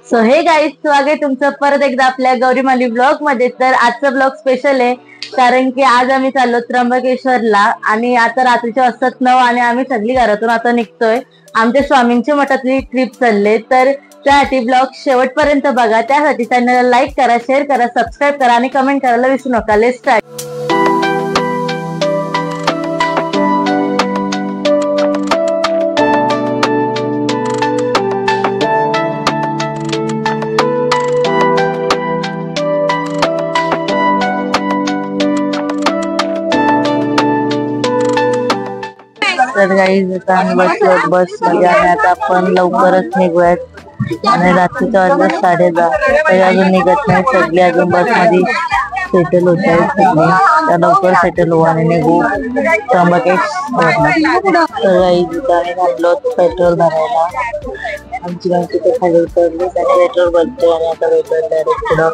So हे guys, स्वागत तुमचं परत एकदा आपल्या गौरीमाली ब्लॉग मध्ये। तर आजचा ब्लॉग स्पेशल आहे कारण की आज आम्ही चाललो त्र्यंबकेश्वरला आणि आता रात्रीचे वाजतात 9 आणि आम्ही सगळी घरातून आता निघतोय। आमच्या स्वामींच्या मठातली ट्रिप चालले, तर त्यासाठी ब्लॉग शेवटपर्यंत बघा। त्यासाठी चॅनलला लाईक करा, शेअर करा, सबस्क्राईब करा आणि कमेंट करायला विसरू नका। Let's start. तर गाईज आता आम्ही बसलो बसमध्ये आणि आता आपण लवकरच निघूयात आणि रात्रीच्या वाजता 10:30 तरी अजून निघत नाही। सगळे अजून बसमध्ये सेटल होत आहेत सगळे, तर लवकर सेटल होऊ आणि निघू त्र्यंबकेश्वरला। तर गाईज इथं आम्ही थांबलो पेट्रोल भरायला। आमची गाडी तिथे खाली उतरली आणि पेट्रोल भरतोय आणि आता भेटूया डायरेक्ट पुढं।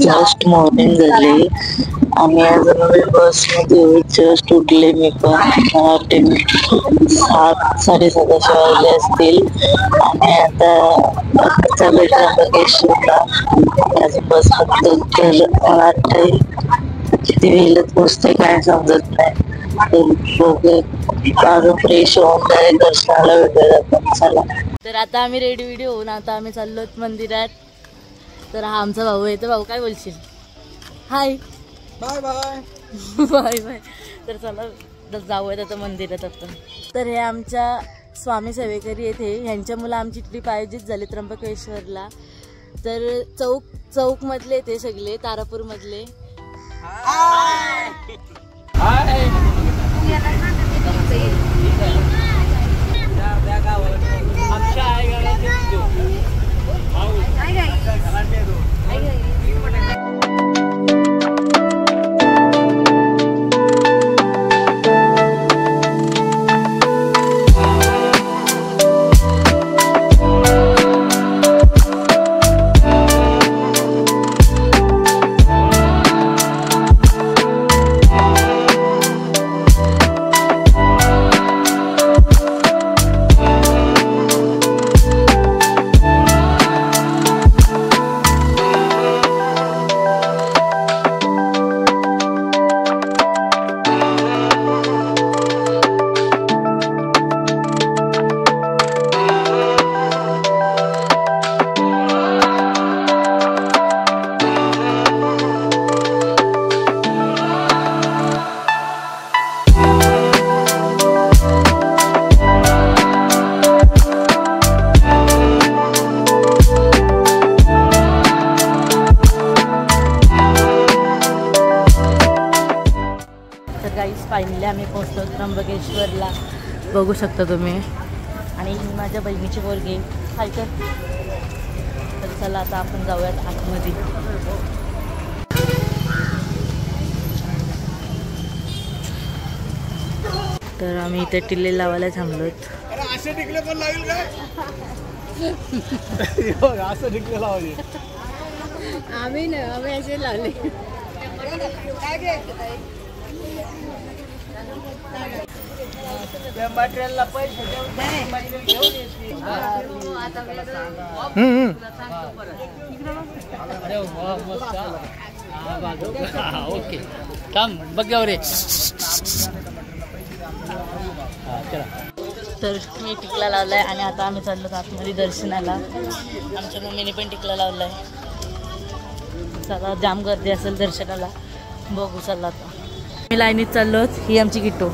जस्ट मॉर्निंग झाली, आम्ही अजून बसमध्ये जस्ट उठले। मी पण 7:30 वाजले असतील आणि आता चालू त्र्यंबकेश्वरला। अजून बसमध्ये तर मला वाटतंय किती वेळेत पोचते काय समजत नाही। अजून फ्रेश होऊन डायरेक्ट दर्शनाला भेटूया आपण। चला, तर आता आम्ही रेडी होऊन आता आम्ही चाललो मंदिरात। तर हा आमचा भाऊ आहे, तर भाऊ काय बोलशील? Hi bye bye bye bye. तर चला जाऊयात आता मंदिरात आपण। तर हे आमच्या स्वामी सेवेकरी आहेत, ह्यांच्या मुलं आमची ट्रिप आयोजित झाली त्र्यंबकेश्वरला। तर चौक मधले ते सगळे तारापूर मधले। फायनली आम्ही पोहोचलो त्र्यंबकेश्वरला, बघू शकता तुम्ही। आणि ही माझ्या बहिणीची पोरगी हाय। तर चला आता आपण जाऊयात आतमध्ये। तर आम्ही इथे टिल्ले लावायला थांबलोत। आम्ही नाही, आम्ही असे लावले। मटेरियलला पैसे ओके थांब बघ रे। तर मी टिकला लावलाय आणि आता आम्ही चाललो आतमध्ये दर्शनाला। आमच्या मम्मीने पण टिकला लावलाय। चला, जाम गर्दी असेल दर्शनाला, बघू। चला आता मी लाईनीत चाललो। ही आमची किट्टू।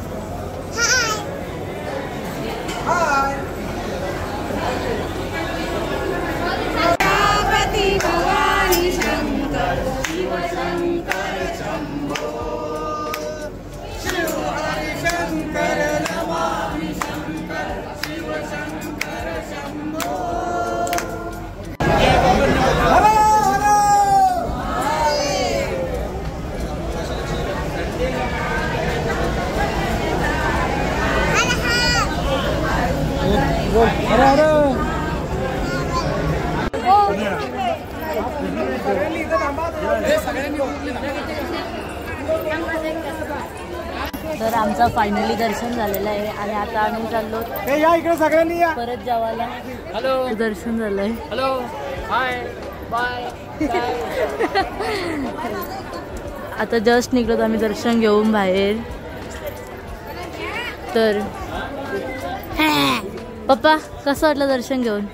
तर आमचा फायनली दर्शन झालेलं आहे आणि आता आम्ही चाललो या इकडे सगळ्यांनी या. परत जेवायला. हॅलो दर्शन झालंय. Hello hi bye. आता जस्ट निघलो आम्ही दर्शन घेऊन बाहेर. तर पप्पा कसं वाटलं दर्शन घेऊन?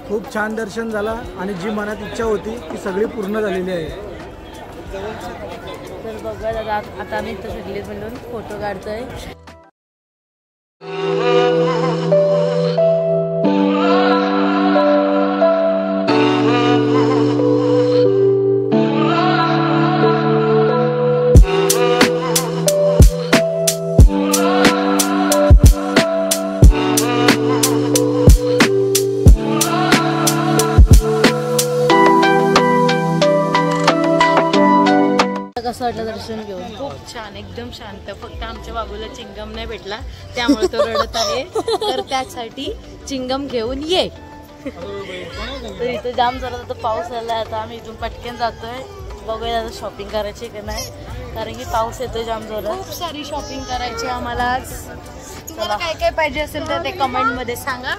खूप छान दर्शन झाला आणि जी मनात इच्छा होती ती सगळी पूर्ण झालेली आहे. तर बघा दादा आता आम्ही इथं सगळे मिळून फोटो काढतोय. कसं वाटलं दर्शन घेऊन? खूप छान, एकदम शांत. फक्त आमच्या बाबूला चिंगम नाही भेटला त्यामुळे तो रडत आहे. तर त्यासाठी चिंगम घेऊन ये. तर इथं जाम जरा आता पाऊस आला. आता आम्ही इथून पटकन जातोय. बघूया आता शॉपिंग करायची का नाही, कारण की पाऊस येतोय जाम जोरात. खूप सारी शॉपिंग करायची आम्हाला आज. तुम्हाला काय काय पाहिजे असेल तर ते कमेंट मध्ये सांगा.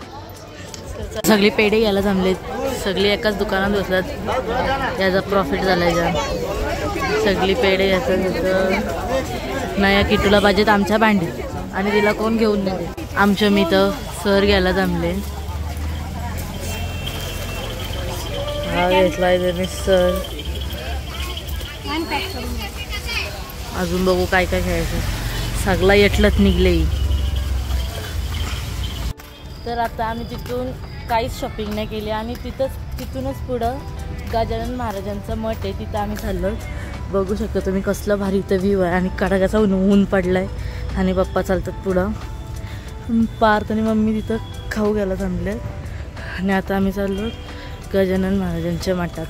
सगळी पेढे घ्यायला जमलेत. सगळी एकाच दुकानात बसलात. याचा प्रॉफिट झालाय जाम. सगळी पेढे येतात. नया किटूला पाहिजेत आमच्या भांडी आणि तिला कोण घेऊन नाही. आमच्या मी तर सर घ्यायला जमले. हा घेतलाय त्यांनी सर. अजून बघू काय काय घ्यायचं. सगळा येटलत निघले. तर आता आम्ही तिथून काहीच शॉपिंग नाही केली आणि तिथूनच पुढं गजानन महाराजांचं मठ आहे. तिथं आम्ही चाललो. बघू शकता तुम्ही कसलं भारी इथं व्ह्यू आहे आणि कडाक्याचा ऊन पडलाय आणि पप्पा चालतात पुढं. पार्थ आणि मम्मी तिथं खाऊ घ्यायला थांबले आणि आता आम्ही चाललो गजानन महाराजांच्या मठात.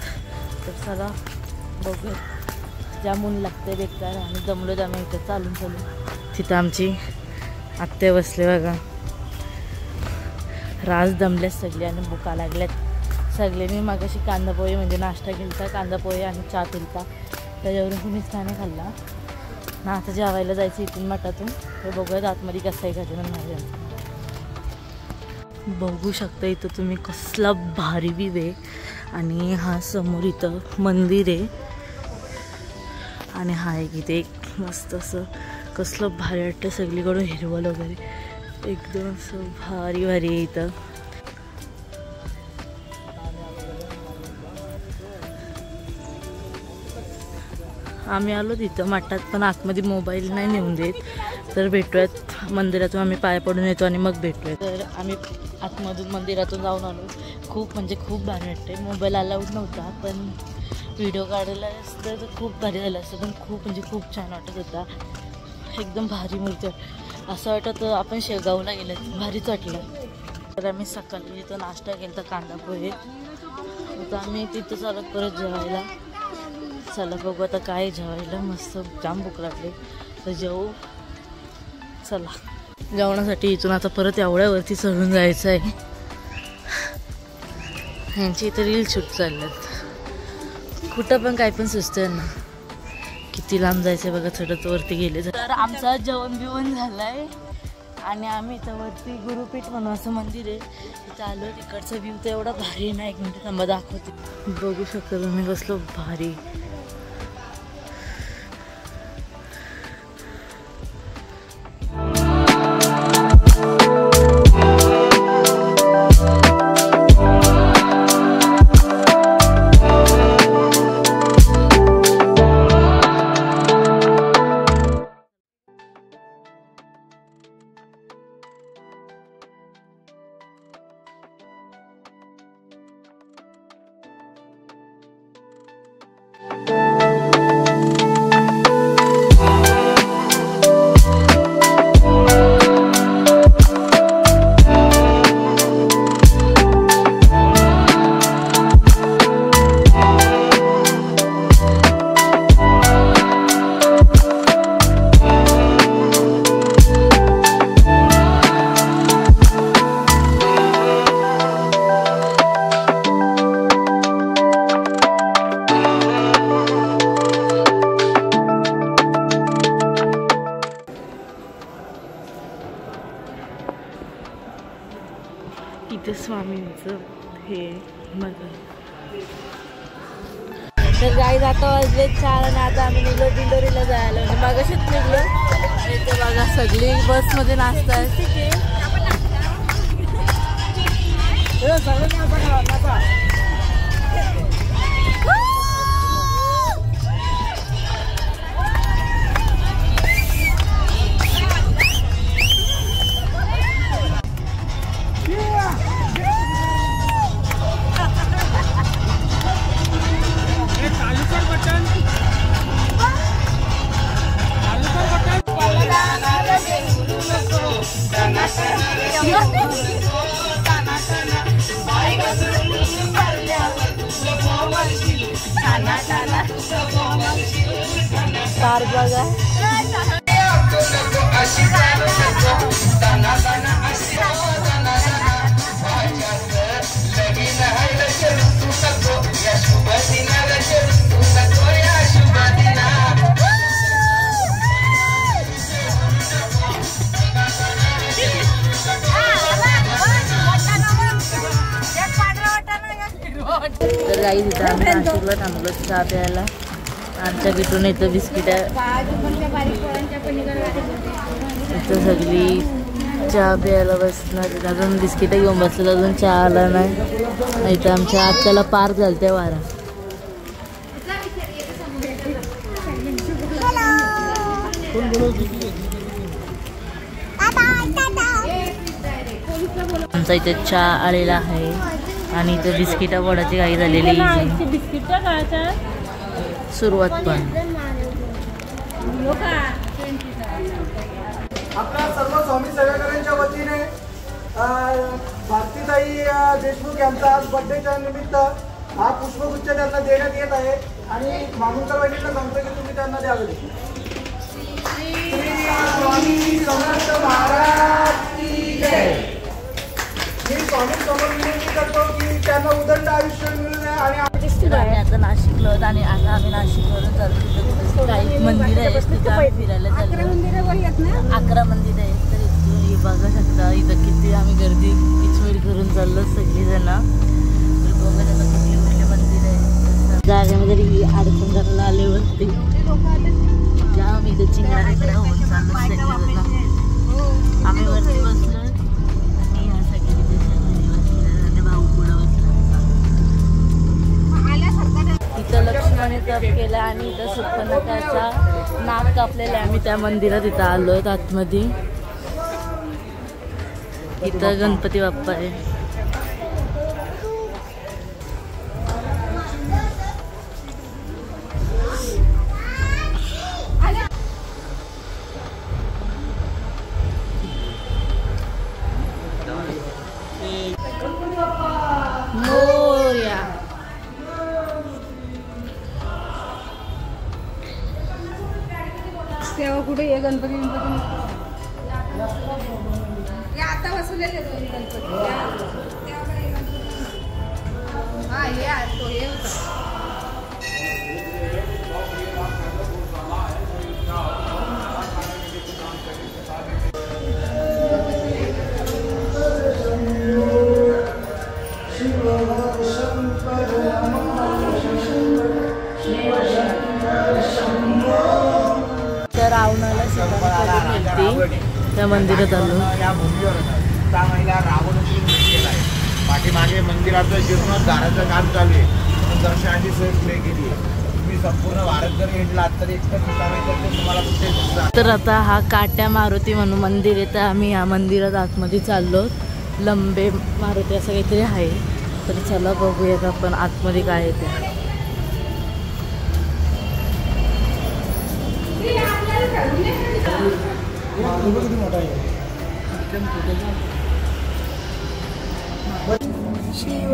तर चला बघू. जाम ऊन लागते बेकार आणि जमलो आम्ही इथं चालून. तिथं आमची आत्या बसले बघा. रास दमल्यात सगळे आणि भुका लागल्यात सगळ्यांनी. मागाशी कांदा पोहे म्हणजे नाश्ता केला, कांदा पोहे आणि चहा पिलता. त्याच्यावरून कुणीच काय नाही खाल्ला ना. आता जेवायला जायचं इथून मठातून. तर बघूयात आतमध्ये कसं आहे गजानन महाराजांचं. बघू शकता इथं तुम्ही कसला भारी व्ह्यू आहे. आणि हा समोर इथं मंदिर आहे आणि हा आहे की ते मस्त असं कसलं भारी वाटतं. सगळीकडून हिरवळ वगैरे एकदम असं भारी भारी आहे इथं. आम्ही आलो तिथं मठात, पण आतमध्ये मोबाईल नाही नेऊन देत. तर भेटूयात मंदिरातून. आम्ही पाया पडून येतो आणि मग भेटूयात. तर आम्ही आतमधून मंदिरातून जाऊन आलो. खूप म्हणजे खूप भारी वाटते. मोबाईल अलाउड नव्हता, पण व्हिडिओ काढायला असतं तर खूप भारी झालं असतं. पण खूप म्हणजे खूप छान वाटत होता. एकदम भारी मूर्ती. असं वाटत आपण शेगावला गेलं. भारीच वाटलं. तर आम्ही सकाळी तिथं नाश्ता केला कांदा पोहे. आता आम्ही तिथं चालत परत जेवायला. चला बघू आता काय जेवायला. मस्त जाम भूक लागली तर जेवू. चला जेवणासाठी इथून आता परत एवढ्यावरती चढून जायचं आहे. ह्यांची इथं रील शूट चालल्यात. कुठं पण काय पण सुचतं ना. किती लांब जायचं बघा. चढत वरती गेले. तर आमचा जेवण बिवण झालाय आणि आम्ही इथं वरती गुरुपीठ म्हणून असं मंदिर आहे तिथं आलो. तिकडचा व्ह्यू तर एवढा भारी नाही. एक मिनिट थांबा दाखवते. बघू शकता तुम्ही कसलं भारी. इथे स्वामींचं हे बघा. तर गाईज आता वाजले 4 आणि आता आम्ही निघलो दिंडोरीला जायला. म्हणजे मागाशीच निघलो. इथे बघा सगळी बसमध्ये नाचतात. ठीक आहे. कार बघा. तर काही तिथं आम्ही नाशिकला थांबलो चहा प्यायला. आमच्या तिथून इथं बिस्किट इथं सगळी चहा प्यायला बसणार. अजून बिस्किट घेऊन बसलं, अजून चहा आला नाही. इथं आमच्या आत्याला पार झालत्या वारा. आमचा इथे चहा आलेला आहे आणि इथे बिस्किटा वडाची काही झालेली सुरुवात पण. आपल्या सर्व स्वामी सेवेकरांच्या वतीने भारतीताई देशमुख यांचा आज बर्थडेच्या निमित्त हा पुष्पगुच्छ त्यांना देण्यात येत आहे आणि मामुलकर वहिनीला सांगतो की तुम्ही त्यांना द्यावे. स्वामी समर्थ महाराज की जय. मी स्वामी समोर विनंती करतो की त्यांना उदंड आयुष्य मिळू द्या. आणि आता नाशिकला होत आणि आता आम्ही नाशिकवरून चालतो. काही मंदिर आहे तिथं आम्ही फिरायला चाललो. 11 मंदिर आहेत. तर इथे बघू शकता इथं किती आम्ही गर्दी पिचवडी करून चाललो सगळीजण. तर बघा आता कुठले कुठले मंदिर आहे. जागेमध्ये ही अडचण करायला आले होते आम्ही इथं चिंगडा इकडे होऊन चाललो सगळीजण. आम्ही वरती बसलो आणि ह्या सगळी तिथे भाऊ पुढं बसला. इथं लक्ष्मणी जप केला आणि इथं सुप्पनकाचा नाक कापलेला. आम्ही त्या मंदिरात इथं आलोय आतमध्ये. इथं गणपती बाप्पा आहे. मोरया. तेव्हा कुठे ये गणपती आता बसवलेले गणपती. हा हे तो हे होता. रावणाला मिळते त्या मंदिरात आलो. या भूमीवर त्या महिला रावणाची केला आहे. पाठीमागे मंदिराचं जीर्णोद्धाराचं काम चालू आहे. दर्शनाची सोय पुढे केली आहे. तुम्ही संपूर्ण भारत जर घेतला तर एक तर तुम्हाला कुठे. तर आता हा काट्या मारुती म्हणून मंदिर आहे. तर आम्ही या मंदिरात आतमध्ये चाललो. लंबे मारुती असं काहीतरी आहे. तर चला बघूयात आपण आतमध्ये काय आहे ते. शिव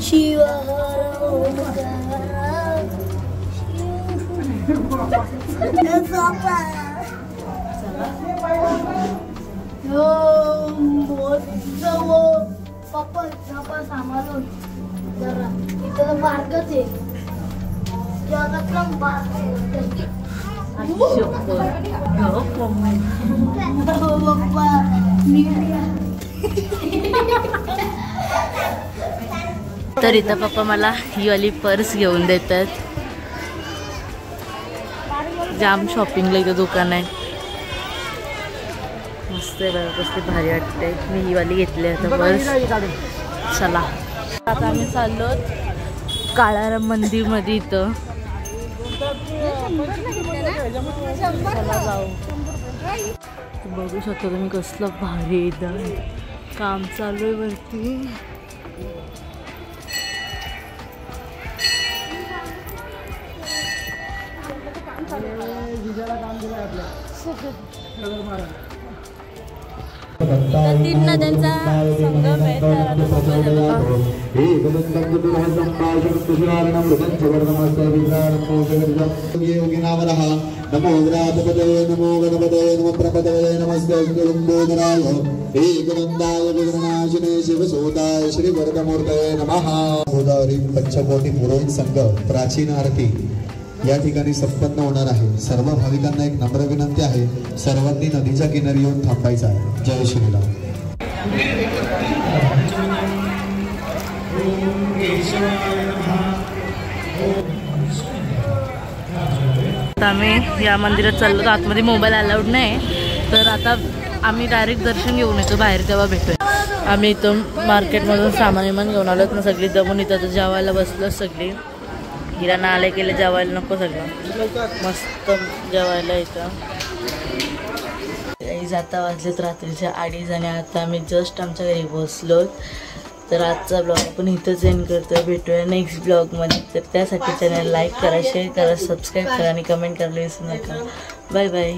शिव पप्पा सांभाळून जरा इथं बारकच आहे जगातला बारक तर इथं पप्पा मला ही वाली पर्स घेऊन देतात. जाम शॉपिंगला इथं दुकान आहे. मस्त आहे बघा, कसली भारी वाटते. मी ही वाली घेतली आता पर्स. चला आता आम्ही चाललो काळाराम मंदिरमध्ये. इथं चला जाऊ. बघू शकता तुम्ही कसलं भारी इथं काम चालू आहे वरती. तीन नद्यांचा संगम आहे. नमो गणापतये नमो गणपतये नमो प्रपतये नमस्ते गुरुंदोदराय हे गोविंदाय विघ्ननाशिने शिवसोदाय श्री वरदमूर्तये नमः. गोदावरी पंचकोटी पुरोहित संघ प्राचीन आरती या ठिकाणी संपन्न होणार आहे. सर्व भाविकांना एक नम्र विनंती आहे, सर्वांनी नदीच्या किनारी येऊन थांबायचं आहे. जय श्रीराम. आम्ही या मंदिरात चाललो तर आतमध्ये मोबाईल अलाउड नाही. तर आता आम्ही डायरेक्ट दर्शन घेऊन येतो बाहेर, तेव्हा भेटूया. आम्ही इथून मार्केटमधून सामान विमान घेऊन आलो ना, सगळी जमून इथं जेवायला बसलो. सगळी हिराना आले केले जेवायला नको, सगळं मस्त जेवायला इथं. जाता वाजलेत रात्रीच्या 2:30 आणि आता आम्ही जस्ट आमच्या घरी पोहोचलो. तर आजचा ब्लॉग आपण इथंच एंड करतो. भेटूया नेक्स्ट ब्लॉगमध्ये. तर त्यासाठी चॅनल लाईक करा, शेअर करा, सबस्क्राईब करा आणि कमेंट करायला विसरू नका. Bye bye.